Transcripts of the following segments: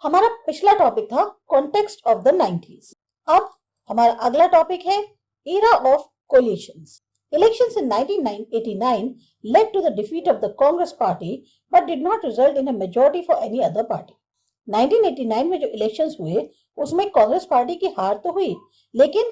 हमारा पिछला टॉपिक था कॉन्टेक्स्ट ऑफ द 90s। अब हमारा अगला टॉपिक है era of coalitions. Elections in 1989 led to the defeat of the Congress party but did not result in a majority for any other party. 1989 में जो elections हुए उसमें Congress party की हार तो हुई, लेकिन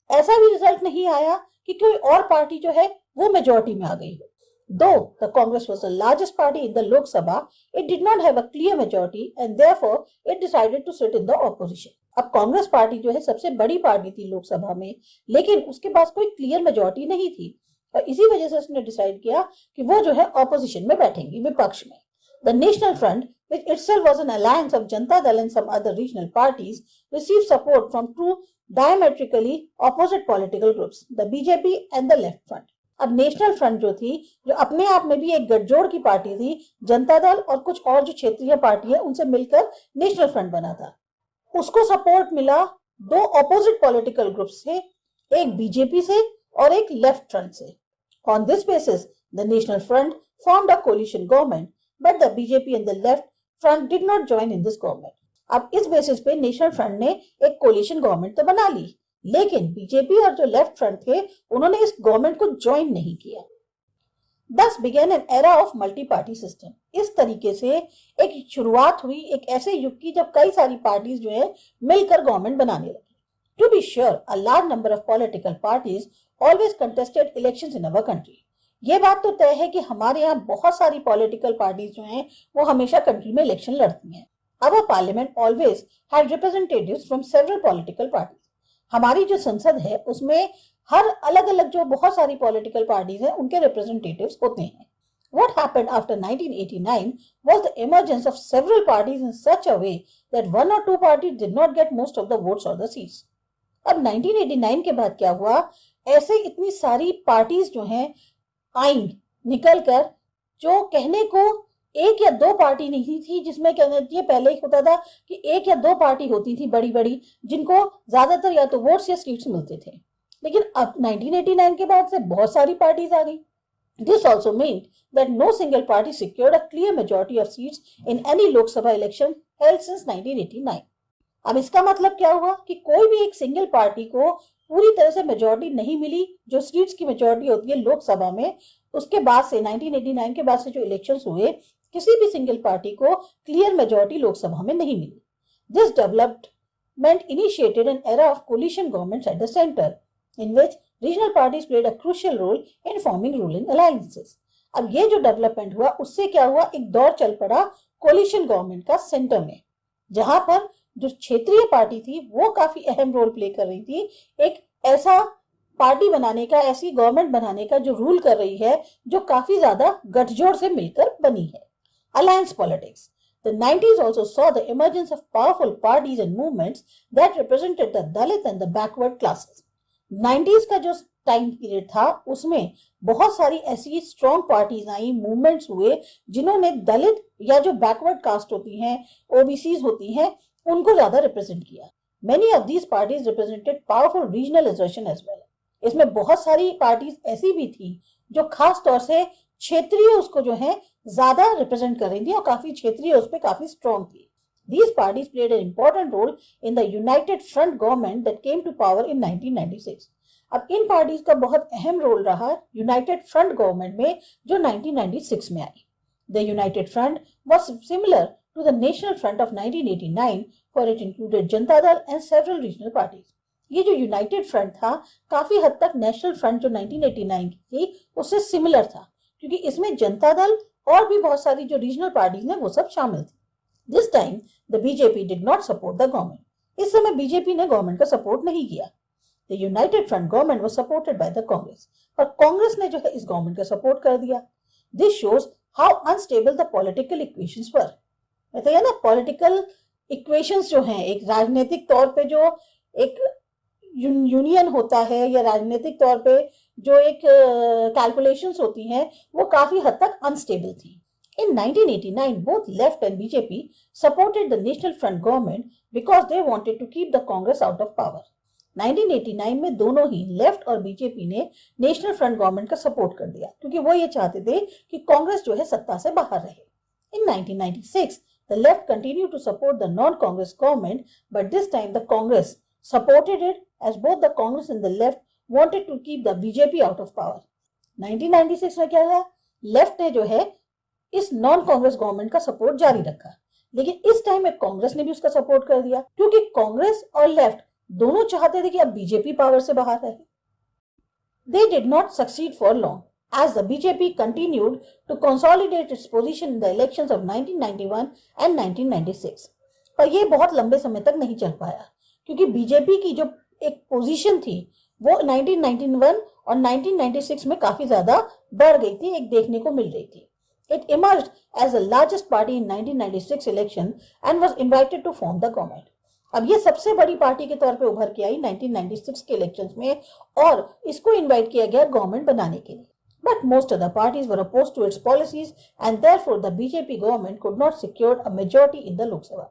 ऐसा भी रिजल्ट नहीं आया कि कोई और पार्टी जो है वो मेजॉरिटी में आ गई हो। Though the Congress was the largest party in the Lok Sabha, it did not have a clear majority and therefore it decided to sit in the opposition. अब कांग्रेस पार्टी जो है सबसे बड़ी पार्टी थी लोकसभा में, लेकिन उसके पास कोई क्लियर मेजॉरिटी नहीं थी और इसी वजह से उसने डिसाइड किया कि वो जो है ऑपोजिशन में बैठेंगी, विपक्ष में। The National Front, which itself was an alliance of Janata Dal and some other regional parties, received support from two diametrically opposite political groups, the BJP and the Left Front. अब national front जो थी, जो अपने आप में भी एक गठजोड़ की पार्टी थी, जनता दल और कुछ और जो क्षेत्रीय पार्टी है उनसे मिलकर नेशनल फ्रंट बना था। उसको सपोर्ट मिला दो ऑपोजिट पॉलिटिकल ग्रुप से, एक बीजेपी से और एक लेफ्ट फ्रंट से। On this basis the national front formed a coalition government but the BJP and the left front did not join in this government. अब इस बेसिस पे नेशनल फ्रंट ने एक कोलिशन गवर्नमेंट तो बना ली, लेकिन बीजेपी और जो लेफ्ट फ्रंट थे उन्होंने इस गवर्नमेंट को ज्वाइन नहीं किया। Thus began an era of multi-party system. इस तरीके से एक शुरुआत हुई एक ऐसे युग की जब कई सारी पार्टीज जो है मिलकर गवर्नमेंट बनाने लगी। To be sure, a large number of political parties always contested elections in our country. ये बात तो तय है कि हमारे यहाँ बहुत सारी पॉलिटिकल पार्टीज जो हैं वो हमेशा कंट्री में इलेक्शन लड़ती हैं। Our parliament always had representatives from several political parties. हमारी जो संसद है उसमें हर अलग अलग जो बहुत सारी पॉलिटिकल पार्टीज हैं उनके रिप्रेजेंटेटिव्स होते हैं। What happened after 1989 was the emergence of several parties in such a way that one or two parties did not get most of the votes or the seats. अब 1989 के बाद क्या हुआ, ऐसे इतनी सारी पार्टीज जो हैं आई निकल कर, जो कहने को एक या दो पार्टी नहीं थी, जिसमें कहना चाहिए पहले ही होता था कि एक या दो पार्टी होती थी बड़ी बड़ी जिनको ज्यादातर या तो वोट्स या सीट्स मिलते थे, लेकिन अब 1989 के बाद से बहुत सारी पार्टीज आ गई। This also meant that no single party secured a clear majority of seats in any Lok Sabha election held since 1989. अब इसका मतलब क्या हुआ कि कोई भी एक सिंगल पार्टी को पूरी तरह से मेजॉरिटी नहीं मिली, जो सीट्स की मेजॉरिटी होती है लोकसभा में। उसके बाद से 1989 के बाद से जो इलेक्शंस हुए, किसी भी सिंगल पार्टी को क्लियर मेजॉरिटी लोकसभा में नहीं मिली। This development initiated an era of coalition governments at the center, in which regional parties played a crucial role in forming ruling alliances. अब ये जो डेवलपमेंट हुआ उससे क्या हुआ, एक दौर चल पड़ा कोलिशन गवर्नमेंट का सेंटर में, जहां पर जो क्षेत्रीय पार्टी थी वो काफी अहम रोल प्ले कर रही थी। एक ऐसा पार्टी बनाने का, ऐसी गवर्नमेंट बनाने का जो रूल कर रही है, जो काफी ज्यादा गठजोड़ से मिलकर बनी है। Alliance politics. The 90s also saw the emergence of powerful parties and movements that represented the Dalit and the backward classes. 90s का जो टाइम पीरियड था उसमें बहुत सारी ऐसी स्ट्रॉन्ग पार्टीज आई, मूवमेंट्स हुए जिन्होंने दलित या जो बैकवर्ड कास्ट होती हैं, ओबीसीज होती हैं, उनको ज्यादा रिप्रेजेंट किया। Many of these parties represented powerful regional assertion as well. इसमें बहुत सारी पार्टीज ऐसी भी थी जो खास तौर से क्षेत्रीय उसको जो है ज्यादा रिप्रेजेंट कर रही थी और काफी क्षेत्रीय उस पर काफी स्ट्रॉन्ग थी। These parties played an important role in the United Front government that came to power in 1996. अब इन पार्टीज का बहुत अहम रोल रहा यूनाइटेड फ्रंट गवर्नमेंट में जो 1996 में आई। The United Front was similar to the National Front of 1989, for it included Janata Dal and several regional parties. ये जो यूनाइटेड फ्रंट था काफी हद तक नेशनल फ्रंट जो 1989 की थी उससे सिमिलर था, क्योंकि इसमें जनता दल और भी बहुत सारी जो रीजनल पार्टीज हैं वो सब शामिल थी। This time the BJP did not support the government. इस समय बीजेपी ने गवर्नमेंट का सपोर्ट नहीं किया। The United Front government was supported by the Congress. और कांग्रेस ने जो है इस गवर्नमेंट का सपोर्ट कर दिया। This shows how unstable the political equations were. कहते हैं ना, पॉलिटिकल इक्वेशंस जो हैं, एक राजनीतिक तौर पे जो एक यूनियन होता है या राजनीतिक तौर पे जो एक कैलकुलेशंस होती हैं वो काफी हद तक अनस्टेबल थी। In 1989, both left and BJP supported the National Front government because they wanted to keep the Congress out of power. 1989 में दोनों ही लेफ्ट और बीजेपी ने नेशनल फ्रंट गवर्नमेंट का सपोर्ट कर दिया, क्योंकि वो ये चाहते थे कि कांग्रेस जो है सत्ता से बाहर रहे। In 1996, The left continued to support the non-Congress government, but this time the Congress supported it as both the Congress and the left wanted to keep the BJP out of power. 1996 में क्या हुआ? Left ने जो है इस non Congress government का support जारी रखा, लेकिन इस टाइम में कांग्रेस ने भी उसका सपोर्ट कर दिया, क्योंकि कांग्रेस और लेफ्ट दोनों चाहते थे कि अब बीजेपी पावर से बाहर रहे. They did not succeed for long, as the BJP continued to consolidate its position in the elections of 1991 and 1996. पर ये बहुत लंबे समय तक नहीं चल पाया, क्योंकि बीजेपी की जो एक पोजीशन थी वो 1991 और 1996 में काफी ज्यादा बढ़ गई थी, एक देखने को मिल रही थी. It emerged as the largest party in 1996 election and was invited to form the government. अब ये सबसे बड़ी पार्टी के तौर पे उभर के आई 1996 के इलेक्शंस में और इसको इनवाइट किया गया गवर्नमेंट बनाने के लिए. But most of the parties were opposed to its policies and therefore the BJP government could not secure a majority in the Lok Sabha.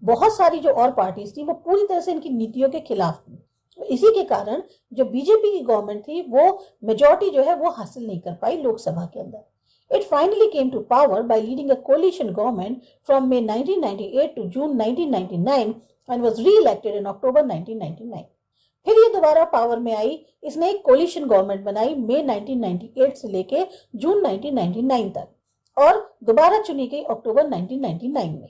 बहुत सारी जो और पार्टीज थी वो पूरी तरह से इनकी नीतियों के खिलाफ थी. इसी के कारण जो बीजेपी की गवर्नमेंट थी वो मेजॉरिटी जो है वो हासिल नहीं कर पाई लोकसभा के अंदर. It finally came to power by leading a coalition government from May 1998 to June 1999 and was re-elected in October 1999. फिर ये दोबारा पावर में आई, इसने एक कोलिशन गवर्नमेंट बनाई मई 1998 से लेके जून 1999 तक और दोबारा चुनी गई अक्टूबर 1999 में.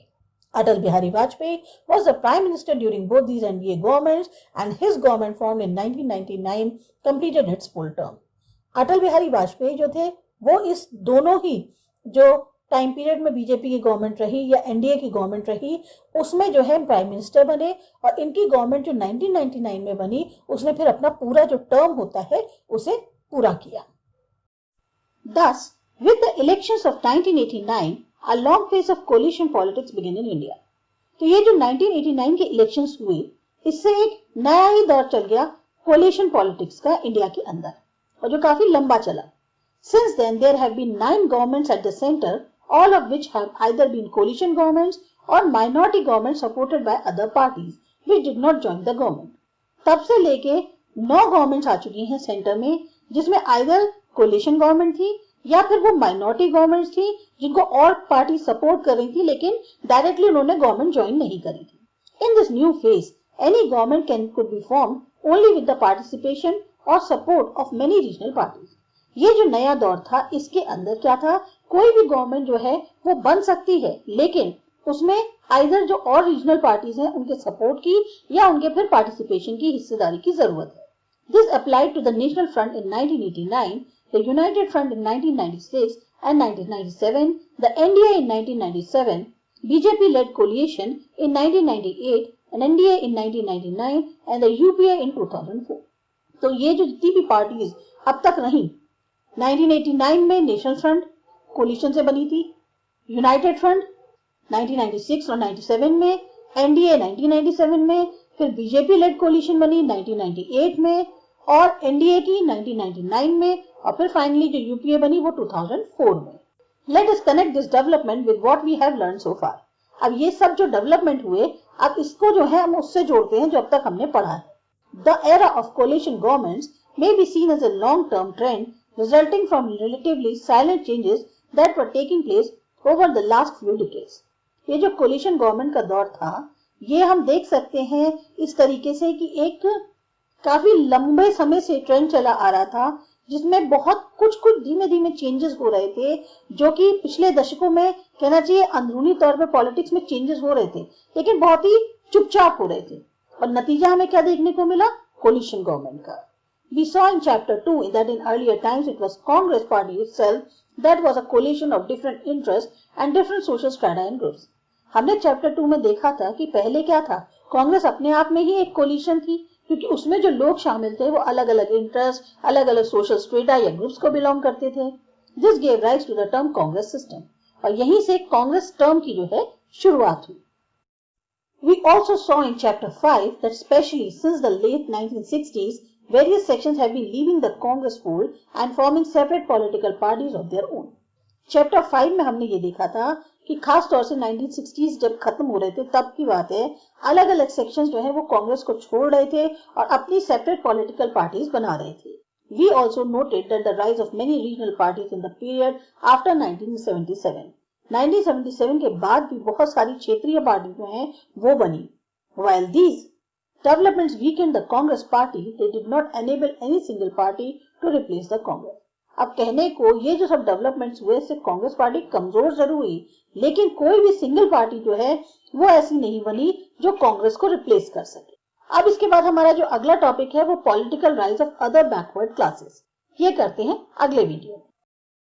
Atal Bihari Vajpayee was the prime minister during both these NDA governments and his government formed in 1999 completed its full term. Atal Bihari Vajpayee जो थे वो इस दोनों ही जो टाइम पीरियड में बीजेपी की गवर्नमेंट रही या एनडीए की गवर्नमेंट रही उसमें जो है प्राइम मिनिस्टर बने और इनकी गवर्नमेंट जो 1999 में बनी उसने फिर अपना पूरा जो टर्म होता है उसे पूरा किया. Thus, with the elections of 1989, a long phase of coalition politics began in India. तो ये जो 1989 के इलेक्शंस हुए इससे एक नया ही दौर चल गया कोलिशन पॉलिटिक्स का इंडिया के अंदर और जो काफी लंबा चला. Since then, there have been 9 governments at the center, all of which have either been coalition governments or minority governments supported by other parties, which did not join the government. तब से लेके 9 गवर्नमेंट्स आ चुकी हैं centre में, जिसमें either coalition government थी या फिर वो माइनॉरिटी गवर्नमेंट्स थी जिनको और पार्टी सपोर्ट कर रही थी लेकिन डायरेक्टली उन्होंने गवर्नमेंट ज्वाइन नहीं करी थी. In this new phase any government could be formed only with the participation और support of many regional parties. ये जो नया दौर था इसके अंदर क्या था, कोई भी गवर्नमेंट जो है वो बन सकती है लेकिन उसमें आइदर जो और रीजनल पार्टीज हैं उनके सपोर्ट की या उनके फिर पार्टिसिपेशन की हिस्सेदारी की जरूरत है. This applied to the national front in 1989, the United Front in 1996 and 1997, the NDA in 1997, BJP-led coalition in 1998, and NDA in 1999, and the UPA in 2004. तो ये जो जितनी भी पार्टीज अब तक रही 1989 में नेशनल फ्रंट कोलिशन से बनी थी, यूनाइटेड फ्रंट 1996 और 97 में, एनडीए 1997 में, फिर बीजेपी लेड कोलिशन बनी 1998 में और एनडीए की 1999 में और फिर फाइनली जो यूपीए बनी वो 2004 में. Let us connect this development with what we have learn so far. अब ये सब जो डेवलपमेंट हुए अब इसको जो है हम उससे जोड़ते हैं जो अब तक हमने पढ़ा है. The era of coalition governments may be seen as a long term trend resulting from relatively silent changes that were taking place over the last few decades. ये जो कोलिशन गवर्नमेंट का दौर था ये हम देख सकते हैं इस तरीके से कि एक काफी लंबे समय से ट्रेंड चला आ रहा था जिसमें बहुत कुछ धीमे धीमे चेंजेस हो रहे थे जो कि पिछले दशकों में कहना चाहिए अंदरूनी तौर पे पॉलिटिक्स में चेंजेस हो रहे थे लेकिन बहुत ही चुपचाप हो रहे थे और नतीजा हमें क्या देखने को मिला, कोलिशन गवर्नमेंट का. We saw in chapter 2 that in earlier times it was Congress party itself that was a coalition of different interests and different social strata and groups. हमने चैप्टर 2 में देखा था कि पहले क्या था, कांग्रेस अपने आप में ही एक कोलिशन थी क्योंकि उसमें जो लोग शामिल थे वो अलग अलग इंटरेस्ट, अलग अलग सोशल स्ट्रेटा या ग्रुप्स को बिलोंग करते थे. This gave rise to the term Congress system और यहीं से कांग्रेस टर्म की जो है शुरुआत हुई. We also saw in chapter 5 that especially since the late 1960s, various sections have been leaving the Congress fold and forming separate political parties of their own. Chapter 5 में हमने ये देखा था कि खास तौर से 1960s जब खत्म हो रहे थे तब की बात है, अलग अलग सेक्शंस जो है वो कांग्रेस को छोड़ रहे थे और अपनी सेपरेट पॉलिटिकल पार्टीज बना रहे थे. We also noted that the rise of many regional parties in the period after 1977. 1977 के बाद भी बहुत सारी क्षेत्रीय पार्टी जो हैं वो बनी। While these developments weakened the Congress party, they did not enable any single party to replace the Congress. अब कहने को ये जो सब डेवलपमेंट्स हुए इससे कांग्रेस पार्टी कमजोर जरूर हुई, लेकिन कोई भी सिंगल पार्टी जो है वो ऐसी नहीं बनी जो कांग्रेस को रिप्लेस कर सके। अब इसके बाद हमारा जो अगला टॉपिक है वो political rise of other backward classes, ये करते हैं अगले वीडियो में।